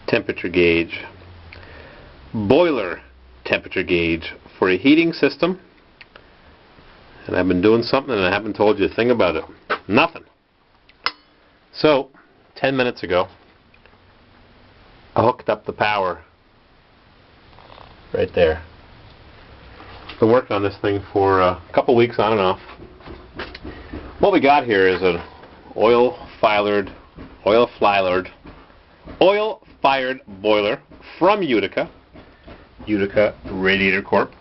temperature gauge, boiler temperature gauge for a heating system, and I've been doing something and I haven't told you a thing about it. Nothing. So, 10 minutes ago, I hooked up the power right there. Been working on this thing for a couple weeks on and off. What we got here is an oil-fired boiler from Utica Radiator Corp.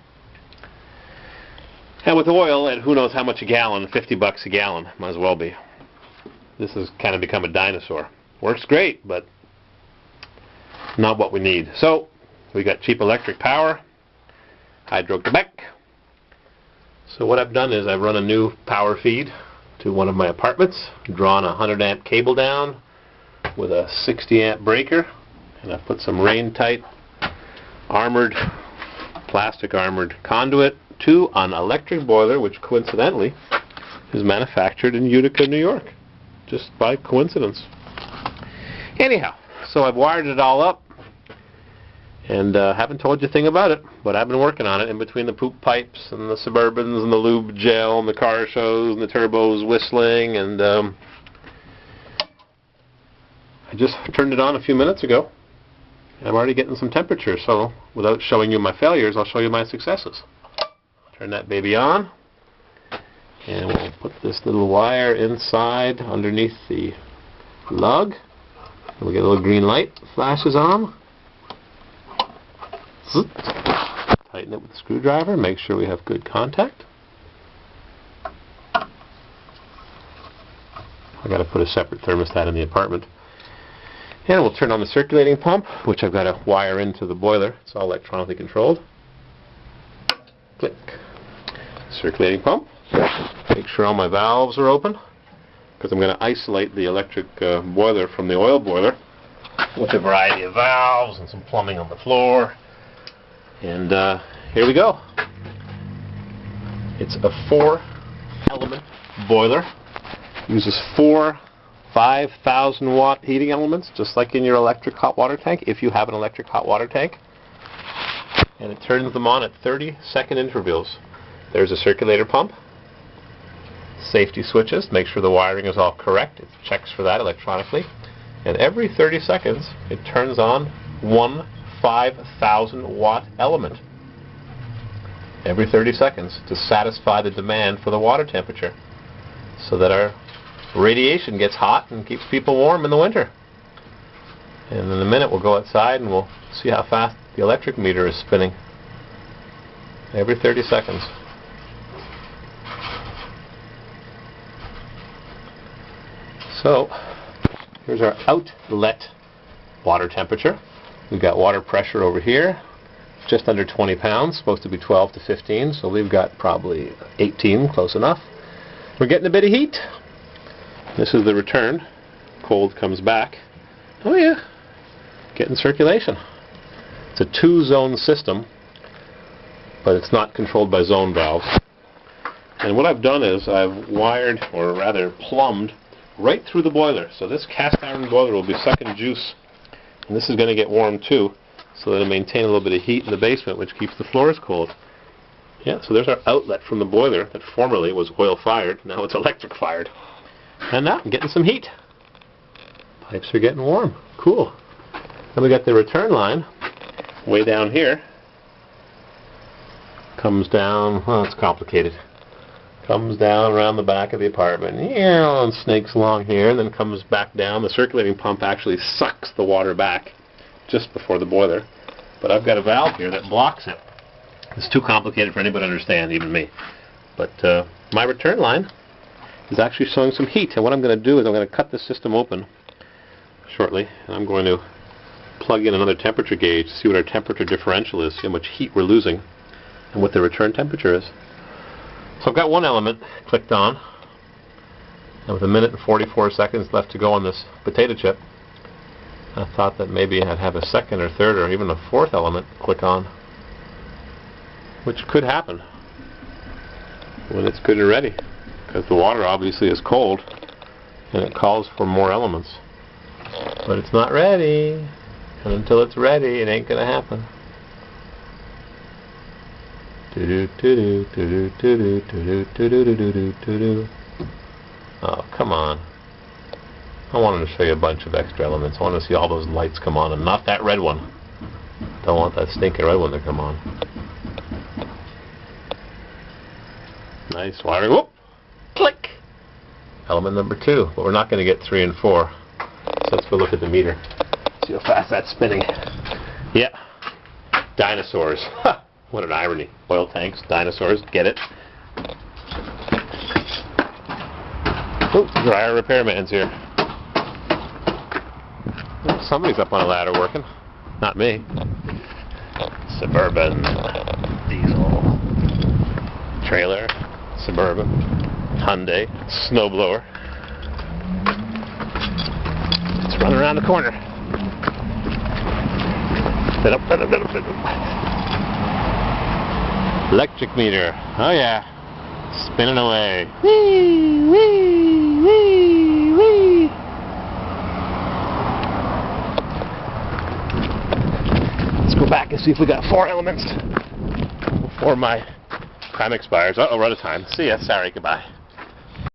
And with oil at who knows how much a gallon, $50 a gallon, might as well be. This has kind of become a dinosaur. Works great, but not what we need. So, we got cheap electric power, Hydro-Quebec. So what I've done is I've run a new power feed to one of my apartments, drawn a 100 amp cable down with a 60 amp breaker, and I've put some rain-tight plastic armored conduit to an electric boiler, which coincidentally is manufactured in Utica, New York, just by coincidence. Anyhow, so I've wired it all up, and haven't told you a thing about it, but I've been working on it in between the poop pipes and the Suburbans and the lube gel and the car shows and the turbos whistling, and I just turned it on a few minutes ago. I'm already getting some temperature, so without showing you my failures, I'll show you my successes. Turn that baby on, and we'll put this little wire inside underneath the lug. We'll get a little green light flashes on. Tighten it with a screwdriver, make sure we have good contact. I got to put a separate thermostat in the apartment. And we'll turn on the circulating pump, which I've got to wire into the boiler. It's all electronically controlled. Click. Circulating pump. Make sure all my valves are open, because I'm going to isolate the electric boiler from the oil boiler with a variety of valves and some plumbing on the floor. And here we go. It's a 4-element boiler. Uses 4 5,000 watt heating elements, just like in your electric hot water tank, if you have an electric hot water tank. And it turns them on at 30-second intervals. There's a circulator pump, safety switches, make sure the wiring is all correct. It checks for that electronically. And every 30 seconds, it turns on one 5,000 watt element. Every 30 seconds to satisfy the demand for the water temperature, so that our radiation gets hot and keeps people warm in the winter. And in a minute we'll go outside and we'll see how fast the electric meter is spinning. Every 30 seconds. So, here's our outlet water temperature. We've got water pressure over here, just under 20 pounds, supposed to be 12 to 15, so we've got probably 18, close enough. We're getting a bit of heat. This is the return. Cold comes back. Oh yeah, getting circulation. It's a 2-zone system, but it's not controlled by zone valves. And what I've done is I've wired, or rather plumbed, right through the boiler. So this cast iron boiler will be sucking juice, and this is going to get warm too, so that it'll maintain a little bit of heat in the basement, which keeps the floors cold. Yeah, so there's our outlet from the boiler that formerly was oil-fired. Now it's electric-fired. And now I'm getting some heat. Pipes are getting warm. Cool. Then we got the return line way down here. Comes down, well, it's complicated. Comes down around the back of the apartment, yeah, and snakes along here, and then comes back down. The circulating pump actually sucks the water back just before the boiler. But I've got a valve here that blocks it. It's too complicated for anybody to understand, even me. But my return line is actually showing some heat, and what I'm going to do is I'm going to cut this system open shortly, and I'm going to plug in another temperature gauge to see what our temperature differential is, see how much heat we're losing, and what the return temperature is. So I've got one element clicked on, and with 1 minute and 44 seconds left to go on this potato chip, I thought that maybe I'd have a second or third or even a fourth element click on, which could happen when it's good and ready, because the water obviously is cold and it calls for more elements. But it's not ready. And until it's ready, it ain't gonna happen. Oh, come on. I wanted to show you a bunch of extra elements. I want to see all those lights come on, and not that red one. Don't want that stinking red one to come on. Nice wiring. Whoop! Click! Element number 2. But we're not going to get 3 and 4. So let's go look at the meter. See how fast that's spinning. Yeah. Dinosaurs. Ha! What an irony. Oil tanks, dinosaurs, get it? Oh, dryer repairman's here. Well, somebody's up on a ladder working. Not me. Suburban. Diesel. Trailer. Suburban. Hyundai. Snowblower. It's running around the corner. Bit up. Electric meter. Oh yeah. Spinning away. Whee, whee, whee, whee. Let's go back and see if we got 4 elements before my time expires. Uh-oh, we're out of time. See ya. Sorry. Goodbye.